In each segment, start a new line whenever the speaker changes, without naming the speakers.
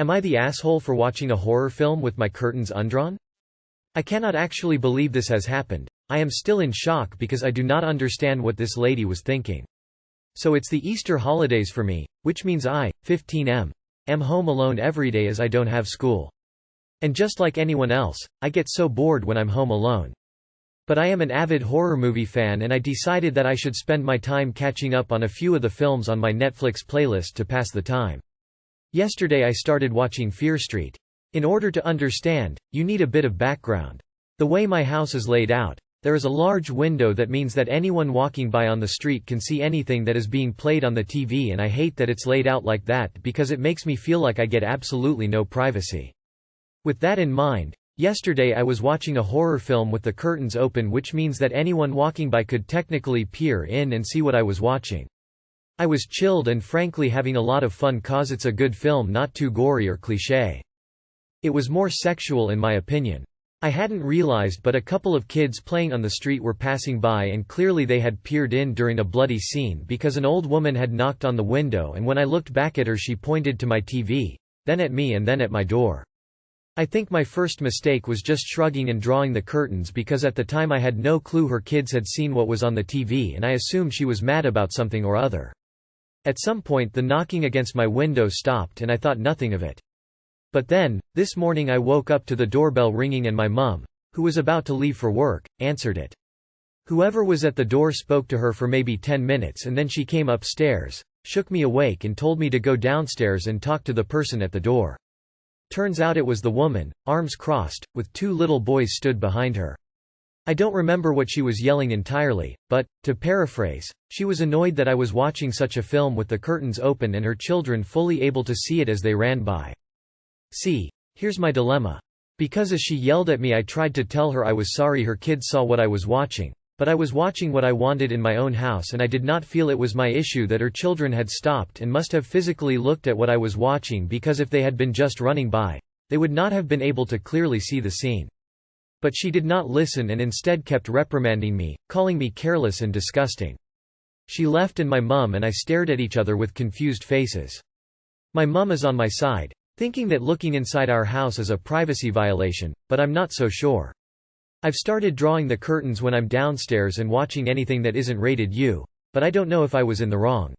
Am I the asshole for watching a horror film with my curtains undrawn? I cannot actually believe this has happened. I am still in shock because I do not understand what this lady was thinking. So it's the Easter holidays for me, which means I, 15M, am home alone every day as I don't have school. And just like anyone else, I get so bored when I'm home alone. But I am an avid horror movie fan and I decided that I should spend my time catching up on a few of the films on my Netflix playlist to pass the time. Yesterday I started watching Fear Street. In order to understand, you need a bit of background. The way my house is laid out, there is a large window that means that anyone walking by on the street can see anything that is being played on the TV, and I hate that it's laid out like that because it makes me feel like I get absolutely no privacy. With that in mind, yesterday I was watching a horror film with the curtains open, which means that anyone walking by could technically peer in and see what I was watching. I was chilled and frankly having a lot of fun cause it's a good film, not too gory or cliché. It was more sexual in my opinion. I hadn't realized, but a couple of kids playing on the street were passing by and clearly they had peered in during a bloody scene because an old woman had knocked on the window, and when I looked back at her she pointed to my TV, then at me and then at my door. I think my first mistake was just shrugging and drawing the curtains because at the time I had no clue her kids had seen what was on the TV and I assumed she was mad about something or other. At some point the knocking against my window stopped and I thought nothing of it. But then, this morning I woke up to the doorbell ringing and my mum, who was about to leave for work, answered it. Whoever was at the door spoke to her for maybe 10 minutes and then she came upstairs, shook me awake and told me to go downstairs and talk to the person at the door. Turns out it was the woman, arms crossed, with two little boys stood behind her. I don't remember what she was yelling entirely, but, to paraphrase, she was annoyed that I was watching such a film with the curtains open and her children fully able to see it as they ran by. See, here's my dilemma. Because as she yelled at me I tried to tell her I was sorry her kids saw what I was watching, but I was watching what I wanted in my own house and I did not feel it was my issue that her children had stopped and must have physically looked at what I was watching, because if they had been just running by, they would not have been able to clearly see the scene. But she did not listen and instead kept reprimanding me, calling me careless and disgusting. She left and my mum and I stared at each other with confused faces. My mum is on my side, thinking that looking inside our house is a privacy violation, but I'm not so sure. I've started drawing the curtains when I'm downstairs and watching anything that isn't rated U, but I don't know if I was in the wrong.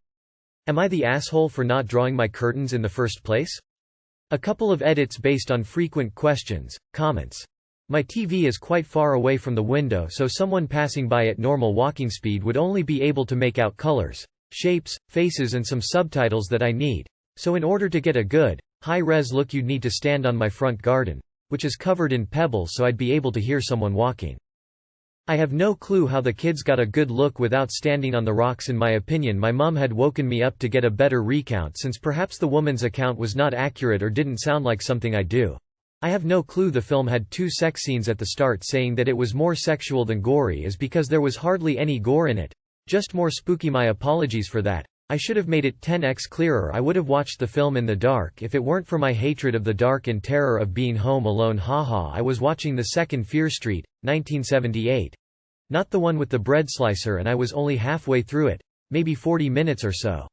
Am I the asshole for not drawing my curtains in the first place? A couple of edits based on frequent questions, comments. My TV is quite far away from the window, so someone passing by at normal walking speed would only be able to make out colors, shapes, faces and some subtitles that I need. So in order to get a good, high-res look you'd need to stand on my front garden, which is covered in pebbles, so I'd be able to hear someone walking. I have no clue how the kids got a good look without standing on the rocks. In my opinion, my mum had woken me up to get a better recount, since perhaps the woman's account was not accurate or didn't sound like something I do. I have no clue. The film had 2 sex scenes at the start. Saying that it was more sexual than gory is because there was hardly any gore in it. Just more spooky. My apologies for that. I should have made it 10x clearer. I would have watched the film in the dark if it weren't for my hatred of the dark and terror of being home alone. Haha. I was watching the second Fear Street, 1978. Not the one with the bread slicer, and I was only halfway through it, maybe 40 minutes or so.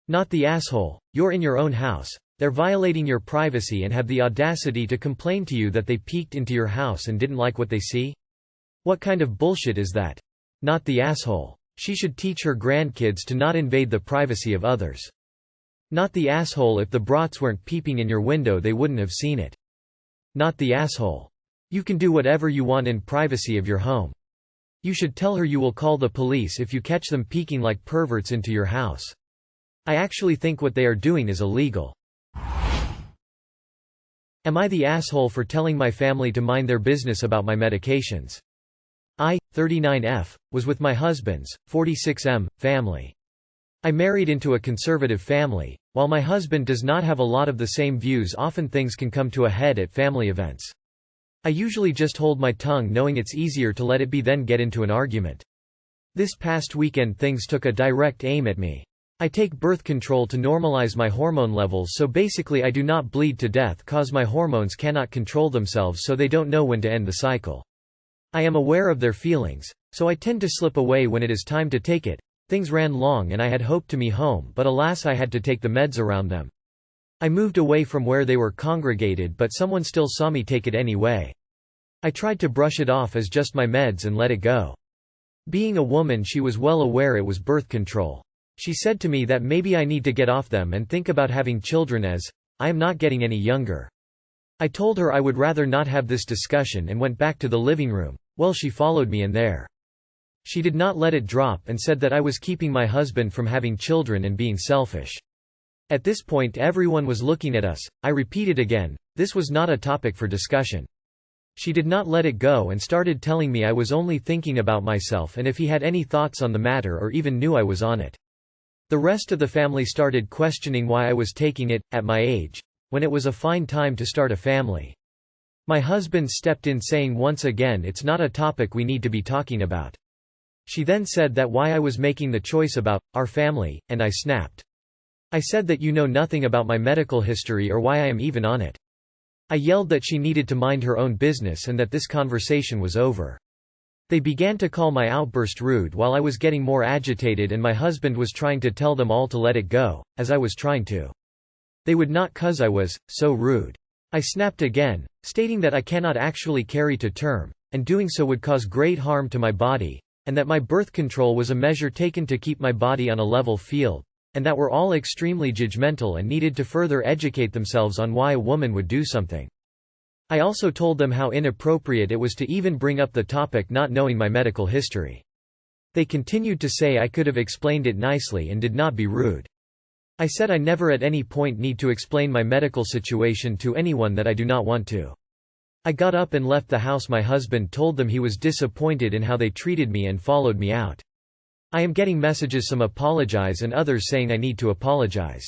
Not the asshole. You're in your own house. They're violating your privacy and have the audacity to complain to you that they peeked into your house and didn't like what they see? What kind of bullshit is that? Not the asshole. She should teach her grandkids to not invade the privacy of others. Not the asshole. If the brats weren't peeping in your window they wouldn't have seen it. Not the asshole. You can do whatever you want in privacy of your home. You should tell her you will call the police if you catch them peeking like perverts into your house. I actually think what they are doing is illegal. Am I the asshole for telling my family to mind their business about my medications? I, 39F, was with my husband's, 46M, family. I married into a conservative family. While my husband does not have a lot of the same views, often things can come to a head at family events. I usually just hold my tongue, knowing it's easier to let it be than get into an argument. This past weekend things took a direct aim at me. I take birth control to normalize my hormone levels, so basically I do not bleed to death cause my hormones cannot control themselves, so they don't know when to end the cycle. I am aware of their feelings, so I tend to slip away when it is time to take it. Things ran long and I had hoped to be home, but alas I had to take the meds around them. I moved away from where they were congregated, but someone still saw me take it anyway. I tried to brush it off as just my meds and let it go. Being a woman, she was well aware it was birth control. She said to me that maybe I need to get off them and think about having children, as I am not getting any younger. I told her I would rather not have this discussion and went back to the living room. Well, she followed me in there. She did not let it drop and said that I was keeping my husband from having children and being selfish. At this point everyone was looking at us. I repeated again, this was not a topic for discussion. She did not let it go and started telling me I was only thinking about myself and if he had any thoughts on the matter or even knew I was on it. The rest of the family started questioning why I was taking it, at my age, when it was a fine time to start a family. My husband stepped in saying once again it's not a topic we need to be talking about. She then said that why I was making the choice about our family, and I snapped. I said that you know nothing about my medical history or why I am even on it. I yelled that she needed to mind her own business and that this conversation was over. They began to call my outburst rude while I was getting more agitated, and my husband was trying to tell them all to let it go, as I was trying to. They would not, 'cause I was so rude. I snapped again, stating that I cannot actually carry to term, and doing so would cause great harm to my body, and that my birth control was a measure taken to keep my body on a level field, and that were all extremely judgmental and needed to further educate themselves on why a woman would do something. I also told them how inappropriate it was to even bring up the topic, not knowing my medical history. They continued to say I could have explained it nicely and did not be rude. I said I never at any point need to explain my medical situation to anyone that I do not want to. I got up and left the house. My husband told them he was disappointed in how they treated me and followed me out. I am getting messages, some apologize and others saying I need to apologize.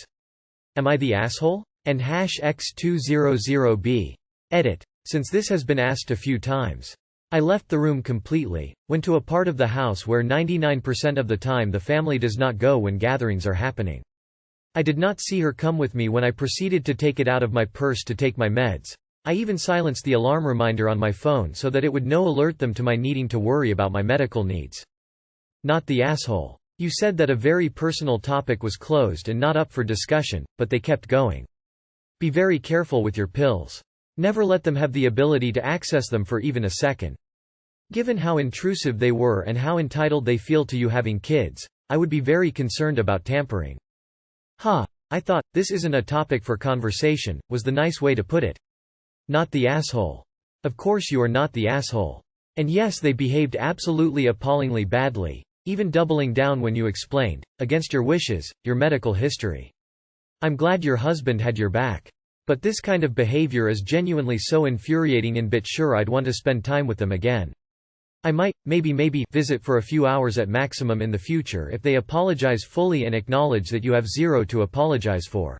Am I the asshole? And #X200B. Edit. Since this has been asked a few times. I left the room completely, went to a part of the house where 99% of the time the family does not go when gatherings are happening. I did not see her come with me when I proceeded to take it out of my purse to take my meds. I even silenced the alarm reminder on my phone so that it would no alert them to my needing to worry about my medical needs. Not the asshole. You said that a very personal topic was closed and not up for discussion, but they kept going. Be very careful with your pills. Never let them have the ability to access them for even a second. Given how intrusive they were and how entitled they feel to you having kids, I would be very concerned about tampering. I thought, this isn't a topic for conversation, was the nice way to put it. Not the asshole. Of course you are not the asshole. And yes, they behaved absolutely appallingly badly, even doubling down when you explained, against your wishes, your medical history. I'm glad your husband had your back. But this kind of behavior is genuinely so infuriating and bit sure I'd want to spend time with them again. I might, maybe, visit for a few hours at maximum in the future if they apologize fully and acknowledge that you have zero to apologize for.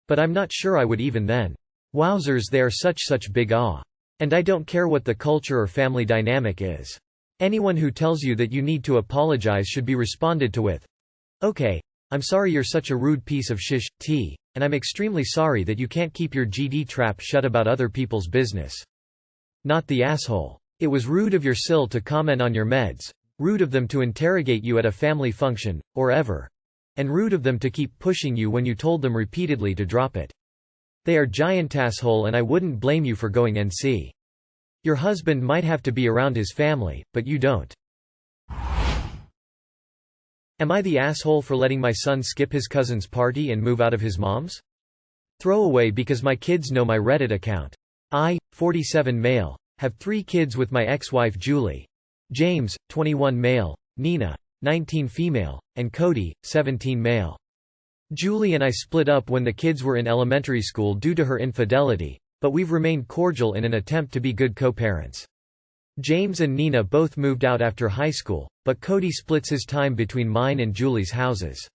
But I'm not sure I would even then. Wowzers, they are such big awe. And I don't care what the culture or family dynamic is. Anyone who tells you that you need to apologize should be responded to with, okay, I'm sorry you're such a rude piece of shish, tea, and I'm extremely sorry that you can't keep your GD trap shut about other people's business. Not the asshole. It was rude of your SIL to comment on your meds, rude of them to interrogate you at a family function, or ever. And rude of them to keep pushing you when you told them repeatedly to drop it. They are giantasshole, and I wouldn't blame you for going NC. Your husband might have to be around his family, but you don't. Am I the asshole for letting my son skip his cousin's party and move out of his mom's? Throwaway because my kids know my Reddit account. I, 47 male, have 3 kids with my ex-wife Julie. James, 21 male, Nina, 19 female, and Cody, 17 male. Julie and I split up when the kids were in elementary school due to her infidelity, but we've remained cordial in an attempt to be good co-parents. James and Nina both moved out after high school, but Cody splits his time between mine and Julie's houses.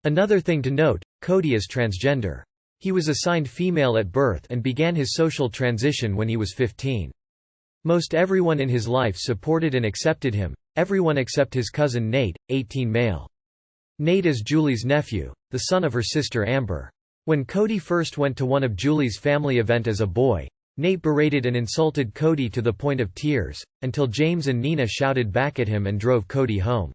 Another thing to note, Cody is transgender. He was assigned female at birth and began his social transition when he was 15. Most everyone in his life supported and accepted him, everyone except his cousin Nate, 18 male. Nate is Julie's nephew, the son of her sister Amber. When Cody first went to one of Julie's family event as a boy, Nate berated and insulted Cody to the point of tears, until James and Nina shouted back at him and drove Cody home.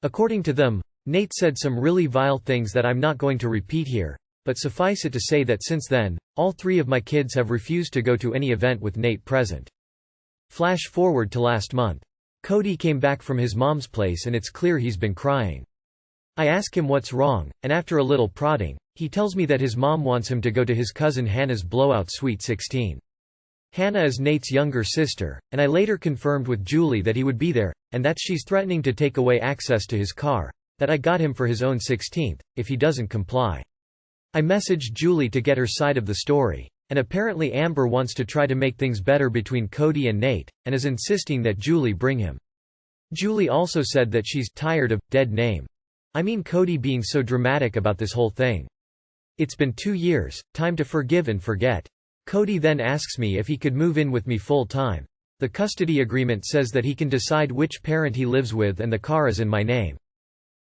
According to them, Nate said some really vile things that I'm not going to repeat here, but suffice it to say that since then, all 3 of my kids have refused to go to any event with Nate present. Flash forward to last month. Cody came back from his mom's place and it's clear he's been crying. I ask him what's wrong, and after a little prodding, he tells me that his mom wants him to go to his cousin Hannah's blowout Sweet 16. Hannah is Nate's younger sister, and I later confirmed with Julie that he would be there, and that she's threatening to take away access to his car, that I got him for his own 16th, if he doesn't comply. I messaged Julie to get her side of the story, and apparently Amber wants to try to make things better between Cody and Nate, and is insisting that Julie bring him. Julie also said that she's tired of dead name. I mean Cody being so dramatic about this whole thing. It's been 2 years, time to forgive and forget. Cody then asks me if he could move in with me full time. The custody agreement says that he can decide which parent he lives with and the car is in my name.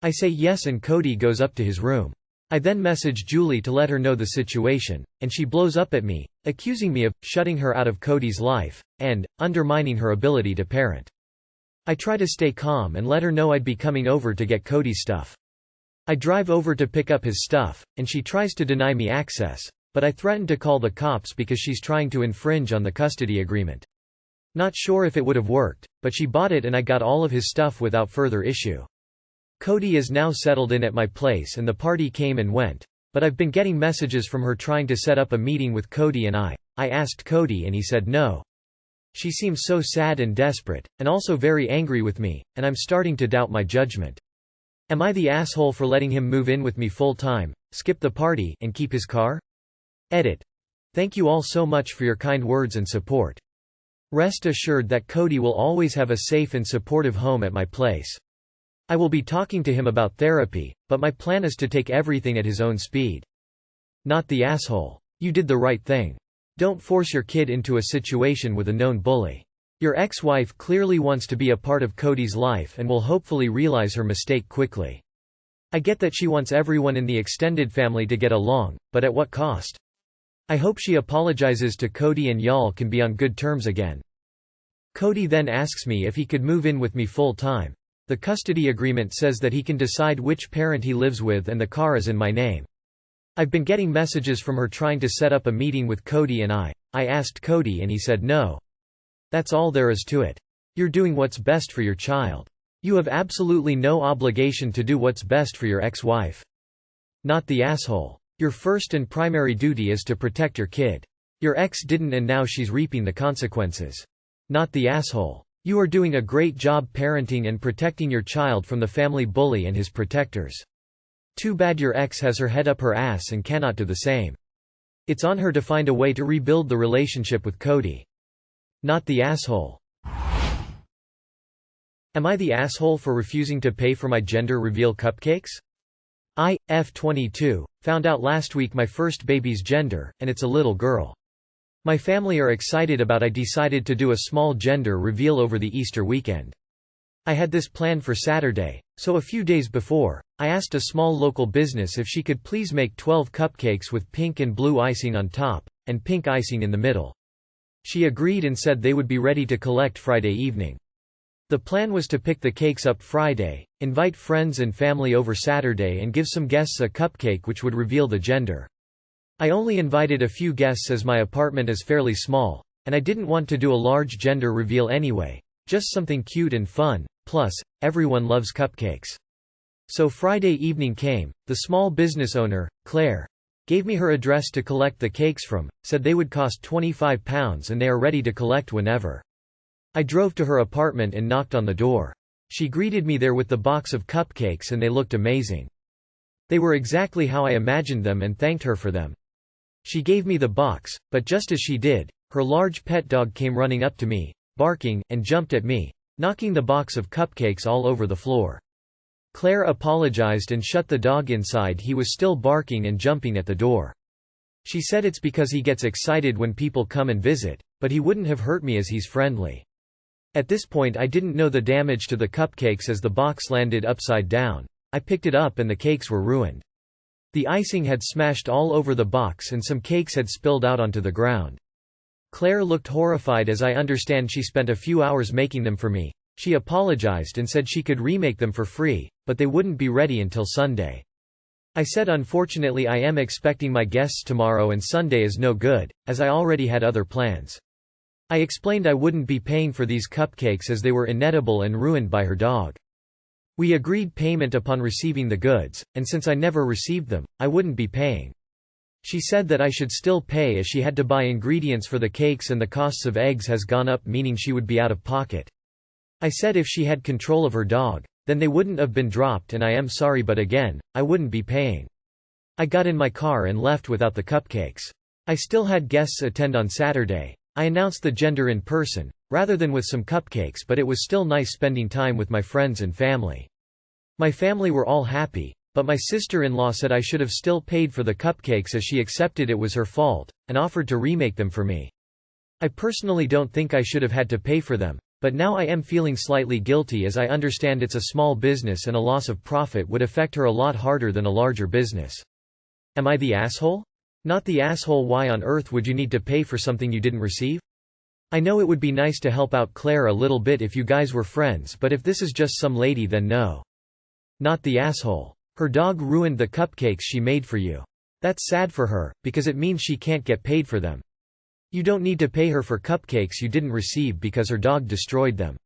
I say yes and Cody goes up to his room. I then message Julie to let her know the situation, and she blows up at me, accusing me of shutting her out of Cody's life, and undermining her ability to parent. I try to stay calm and let her know I'd be coming over to get Cody's stuff. I drive over to pick up his stuff, and she tries to deny me access, but I threaten to call the cops because she's trying to infringe on the custody agreement. Not sure if it would have worked, but she bought it and I got all of his stuff without further issue. Cody is now settled in at my place and the party came and went, but I've been getting messages from her trying to set up a meeting with Cody and I asked Cody and he said no. She seems so sad and desperate, and also very angry with me, and I'm starting to doubt my judgment. Am I the asshole for letting him move in with me full time, skip the party, and keep his car? Edit. Thank you all so much for your kind words and support. Rest assured that Cody will always have a safe and supportive home at my place. I will be talking to him about therapy, but my plan is to take everything at his own speed. Not the asshole. You did the right thing. Don't force your kid into a situation with a known bully. Your ex-wife clearly wants to be a part of Cody's life and will hopefully realize her mistake quickly. I get that she wants everyone in the extended family to get along, but at what cost? I hope she apologizes to Cody and y'all can be on good terms again. Cody then asks me if he could move in with me full time. The custody agreement says that he can decide which parent he lives with and the car is in my name. I've been getting messages from her trying to set up a meeting with Cody and I asked Cody and he said no. That's all there is to it. You're doing what's best for your child. You have absolutely no obligation to do what's best for your ex-wife. Not the asshole. Your first and primary duty is to protect your kid. Your ex didn't and now she's reaping the consequences. Not the asshole. You are doing a great job parenting and protecting your child from the family bully and his protectors. Too bad your ex has her head up her ass and cannot do the same. It's on her to find a way to rebuild the relationship with Cody. Not the asshole. Am I the asshole for refusing to pay for my gender reveal cupcakes? F22, found out last week my first baby's gender, and it's a little girl. My family are excited about I decided to do a small gender reveal over the Easter weekend. I had this planned for Saturday, so a few days before, I asked a small local business if she could please make 12 cupcakes with pink and blue icing on top, and pink icing in the middle. She agreed and said they would be ready to collect Friday evening. The plan was to pick the cakes up Friday, invite friends and family over Saturday and give some guests a cupcake which would reveal the gender. I only invited a few guests as my apartment is fairly small, and I didn't want to do a large gender reveal anyway, just something cute and fun, plus, everyone loves cupcakes. So Friday evening came, the small business owner, Claire, gave me her address to collect the cakes from, said they would cost £25 and they are ready to collect whenever. I drove to her apartment and knocked on the door. She greeted me there with the box of cupcakes and they looked amazing. They were exactly how I imagined them and thanked her for them. She gave me the box, but just as she did, her large pet dog came running up to me, barking, and jumped at me, knocking the box of cupcakes all over the floor. Claire apologized and shut the dog inside. He was still barking and jumping at the door. She said it's because he gets excited when people come and visit, but he wouldn't have hurt me as he's friendly. At this point I didn't know the damage to the cupcakes as the box landed upside down. I picked it up and the cakes were ruined. The icing had smashed all over the box and some cakes had spilled out onto the ground. Claire looked horrified as I understand she spent a few hours making them for me. She apologized and said she could remake them for free, but they wouldn't be ready until Sunday. I said unfortunately I am expecting my guests tomorrow and Sunday is no good, as I already had other plans. I explained I wouldn't be paying for these cupcakes as they were inedible and ruined by her dog. We agreed payment upon receiving the goods, and since I never received them, I wouldn't be paying. She said that I should still pay as she had to buy ingredients for the cakes and the costs of eggs has gone up, meaning she would be out of pocket. I said if she had control of her dog, then they wouldn't have been dropped, and I am sorry, but again, I wouldn't be paying. I got in my car and left without the cupcakes. I still had guests attend on Saturday. I announced the gender in person, rather than with some cupcakes, but it was still nice spending time with my friends and family. My family were all happy, but my sister-in-law said I should have still paid for the cupcakes as she accepted it was her fault, and offered to remake them for me. I personally don't think I should have had to pay for them, but now I am feeling slightly guilty as I understand it's a small business and a loss of profit would affect her a lot harder than a larger business. Am I the asshole? Not the asshole. Why on earth would you need to pay for something you didn't receive? I know it would be nice to help out Claire a little bit if you guys were friends, but if this is just some lady, then no. Not the asshole. Her dog ruined the cupcakes she made for you. That's sad for her, because it means she can't get paid for them. You don't need to pay her for cupcakes you didn't receive because her dog destroyed them.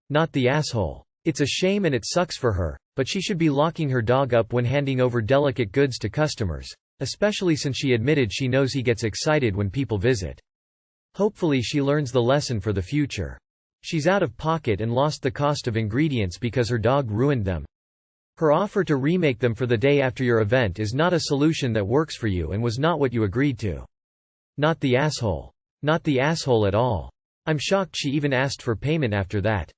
Not the asshole. It's a shame and it sucks for her, but she should be locking her dog up when handing over delicate goods to customers, especially since she admitted she knows he gets excited when people visit. Hopefully she learns the lesson for the future. She's out of pocket and lost the cost of ingredients because her dog ruined them. Her offer to remake them for the day after your event is not a solution that works for you and was not what you agreed to. Not the asshole. Not the asshole at all. I'm shocked she even asked for payment after that.